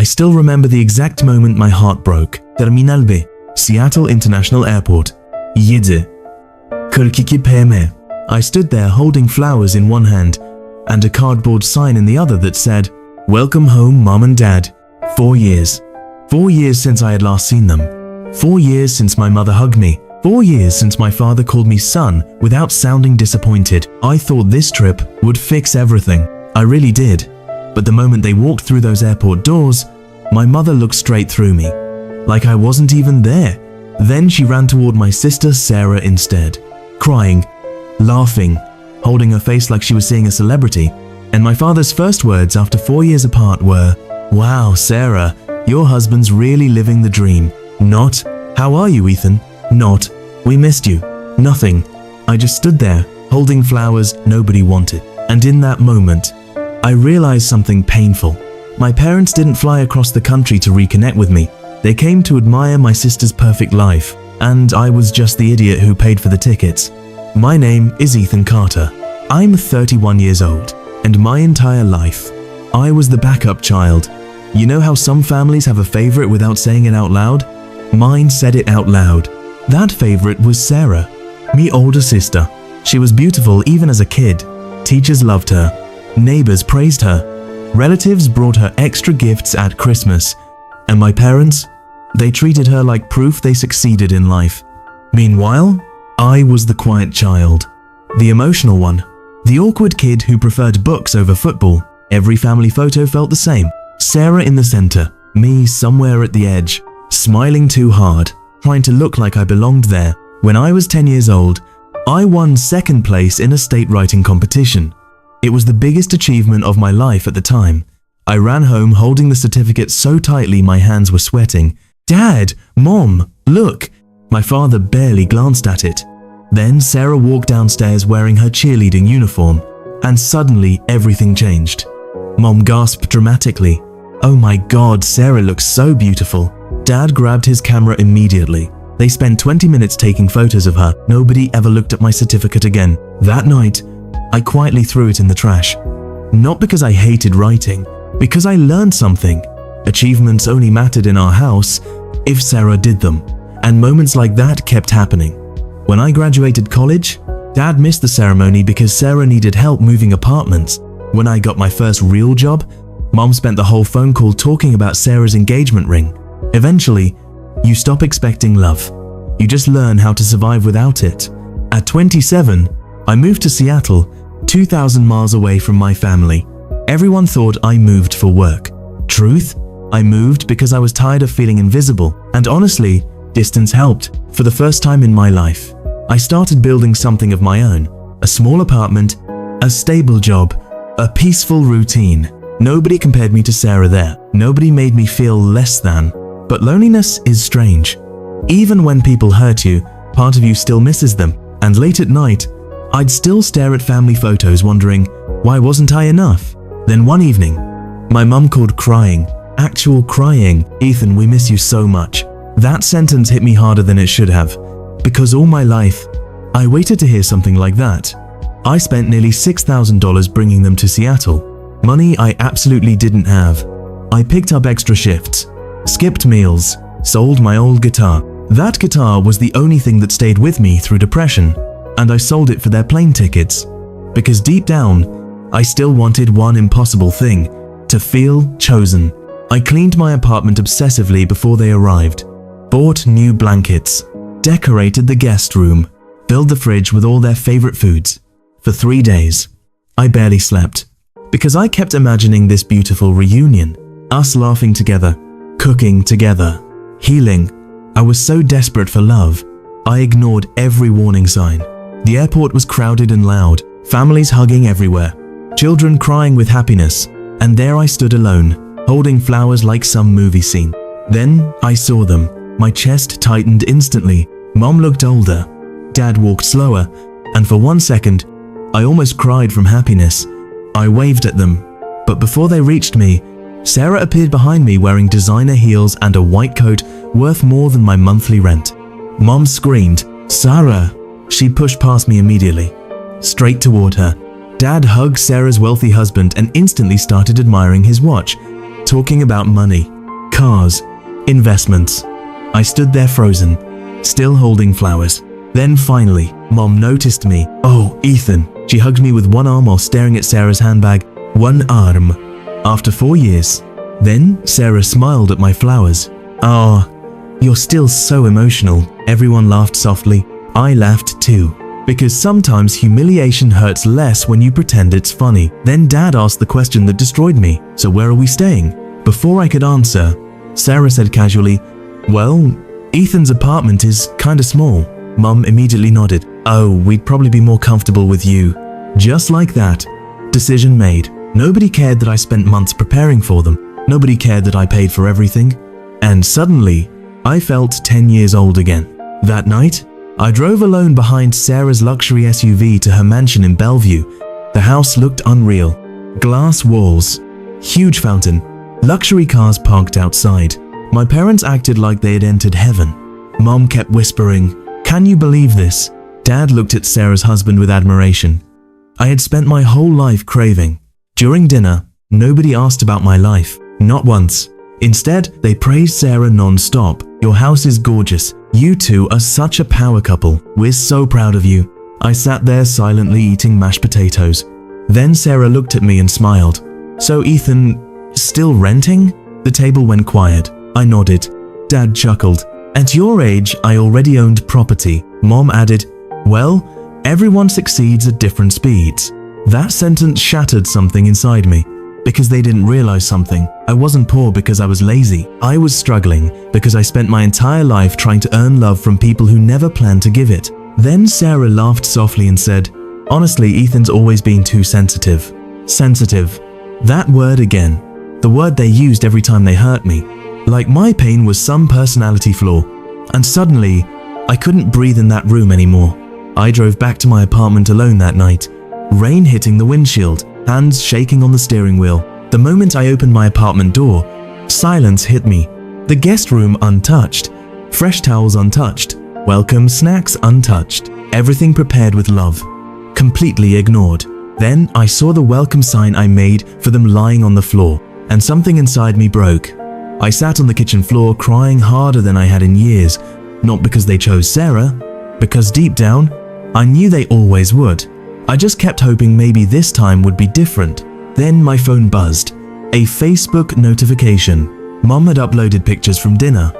still remember the exact moment my heart broke. Terminal B, Seattle International Airport. 7:42 p.m. I stood there holding flowers in one hand and a cardboard sign in the other that said, "Welcome home, Mom and Dad." 4 years. 4 years since I had last seen them. 4 years since my mother hugged me. 4 years since my father called me son without sounding disappointed. I thought this trip would fix everything. I really did. But the moment they walked through those airport doors, my mother looked straight through me, like I wasn't even there. Then she ran toward my sister Sarah instead, crying, laughing, holding her face like she was seeing a celebrity. And my father's first words after 4 years apart were, "Wow, Sarah, your husband's really living the dream." Not, "How are you, Ethan?" Not, "We missed you." Nothing. I just stood there, holding flowers nobody wanted. And in that moment, I realized something painful. My parents didn't fly across the country to reconnect with me. They came to admire my sister's perfect life, and I was just the idiot who paid for the tickets. My name is Ethan Carter. I'm 31 years old, and my entire life, I was the backup child. You know how some families have a favorite without saying it out loud? Mine said it out loud. That favorite was Sarah, my older sister. She was beautiful even as a kid. Teachers loved her. Neighbors praised her. Relatives brought her extra gifts at Christmas. And my parents? They treated her like proof they succeeded in life. Meanwhile, I was the quiet child, the emotional one, the awkward kid who preferred books over football. Every family photo felt the same. Sarah in the center, me somewhere at the edge, smiling too hard, trying to look like I belonged there. When I was 10 years old, I won second place in a state writing competition. It was the biggest achievement of my life at the time. I ran home holding the certificate so tightly my hands were sweating. "Dad, Mom, look!" My father barely glanced at it. Then Sarah walked downstairs wearing her cheerleading uniform, and suddenly everything changed. Mom gasped dramatically. "Oh my God, Sarah looks so beautiful." Dad grabbed his camera immediately. They spent 20 minutes taking photos of her. Nobody ever looked at my certificate again. That night, I quietly threw it in the trash. Not because I hated writing, because I learned something. Achievements only mattered in our house if Sarah did them, and moments like that kept happening. When I graduated college, Dad missed the ceremony because Sarah needed help moving apartments. When I got my first real job, Mom spent the whole phone call talking about Sarah's engagement ring. Eventually, you stop expecting love. You just learn how to survive without it. At 27, I moved to Seattle, 2,000 miles away from my family. Everyone thought I moved for work. Truth? I moved because I was tired of feeling invisible, and honestly, distance helped. For the first time in my life, I started building something of my own. A small apartment, a stable job, a peaceful routine. Nobody compared me to Sarah there. Nobody made me feel less than. But loneliness is strange. Even when people hurt you, part of you still misses them. And late at night, I'd still stare at family photos wondering, why wasn't I enough? Then one evening, my mum called crying, actual crying, "Ethan, we miss you so much." That sentence hit me harder than it should have, because all my life, I waited to hear something like that. I spent nearly $6,000 bringing them to Seattle, money I absolutely didn't have. I picked up extra shifts, skipped meals, sold my old guitar. That guitar was the only thing that stayed with me through depression, and I sold it for their plane tickets. Because deep down, I still wanted one impossible thing, to feel chosen. I cleaned my apartment obsessively before they arrived, bought new blankets, decorated the guest room, filled the fridge with all their favorite foods. For 3 days, I barely slept, because I kept imagining this beautiful reunion, us laughing together, cooking together, healing. I was so desperate for love, I ignored every warning sign. The airport was crowded and loud, families hugging everywhere, children crying with happiness, and there I stood alone, holding flowers like some movie scene. Then I saw them. My chest tightened instantly. Mom looked older, Dad walked slower, and for 1 second, I almost cried from happiness. I waved at them, but before they reached me, Sarah appeared behind me wearing designer heels and a white coat worth more than my monthly rent. Mom screamed, "Sarah!" She pushed past me immediately, straight toward her. Dad hugged Sarah's wealthy husband and instantly started admiring his watch, talking about money. cars, investments. I stood there frozen, still holding flowers. Then finally, Mom noticed me. "Oh, Ethan." She hugged me with one arm while staring at Sarah's handbag. One arm. After 4 years. Then Sarah smiled at my flowers. "Ah, you're still so emotional." Everyone laughed softly. I laughed too. Because sometimes humiliation hurts less when you pretend it's funny. Then Dad asked the question that destroyed me. "So where are we staying?" Before I could answer, Sarah said casually, "Well, Ethan's apartment is kinda small." Mum immediately nodded. "Oh, we'd probably be more comfortable with you." Just like that, decision made. Nobody cared that I spent months preparing for them. Nobody cared that I paid for everything. And suddenly, I felt 10 years old again. That night, I drove alone behind Sarah's luxury SUV to her mansion in Bellevue. The house looked unreal. Glass walls, huge fountain, luxury cars parked outside. My parents acted like they had entered heaven. Mom kept whispering, "Can you believe this?" Dad looked at Sarah's husband with admiration. I had spent my whole life craving. During dinner, nobody asked about my life. Not once. Instead, they praised Sarah non-stop. "Your house is gorgeous. You two are such a power couple. We're so proud of you." I sat there silently eating mashed potatoes. Then Sarah looked at me and smiled. "So Ethan, still renting?" The table went quiet. I nodded. Dad chuckled. "At your age, I already owned property." Mom added, "Well, everyone succeeds at different speeds." That sentence shattered something inside me. Because they didn't realize something. I wasn't poor because I was lazy. I was struggling because I spent my entire life trying to earn love from people who never planned to give it. Then Sarah laughed softly and said, "Honestly, Ethan's always been too sensitive." Sensitive. That word again. The word they used every time they hurt me. Like my pain was some personality flaw. And suddenly, I couldn't breathe in that room anymore. I drove back to my apartment alone that night. Rain hitting the windshield. Hands shaking on the steering wheel. The moment I opened my apartment door, silence hit me. The guest room untouched. Fresh towels untouched. Welcome snacks untouched. Everything prepared with love. Completely ignored. Then I saw the welcome sign I made for them lying on the floor, and something inside me broke. I sat on the kitchen floor crying harder than I had in years. Not because they chose Sarah, because deep down, I knew they always would. I just kept hoping maybe this time would be different. Then my phone buzzed. A Facebook notification. Mom had uploaded pictures from dinner.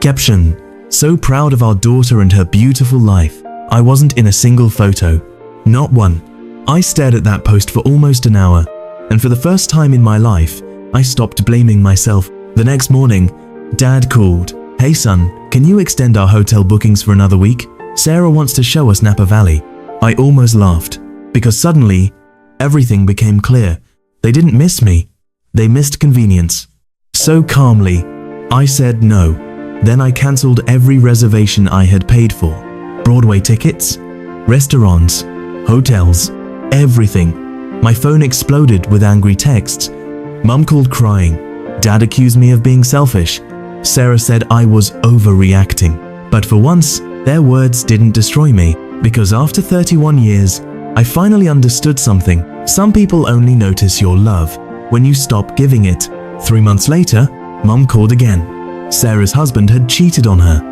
Caption, "So proud of our daughter and her beautiful life." I wasn't in a single photo. Not one. I stared at that post for almost an hour. And for the first time in my life, I stopped blaming myself. The next morning, Dad called. "Hey son, can you extend our hotel bookings for another week? Sarah wants to show us Napa Valley." I almost laughed. Because suddenly, everything became clear. They didn't miss me. They missed convenience. So calmly, I said no. Then I cancelled every reservation I had paid for. Broadway tickets, restaurants, hotels, everything. My phone exploded with angry texts. Mum called crying. Dad accused me of being selfish. Sarah said I was overreacting. But for once, their words didn't destroy me. Because after 31 years, I finally understood something. Some people only notice your love when you stop giving it. 3 months later, Mum called again. Sarah's husband had cheated on her.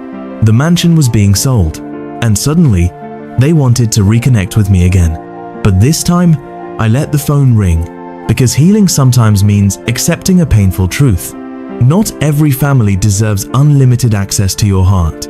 The mansion was being sold. And suddenly, they wanted to reconnect with me again. But this time, I let the phone ring. Because healing sometimes means accepting a painful truth. Not every family deserves unlimited access to your heart.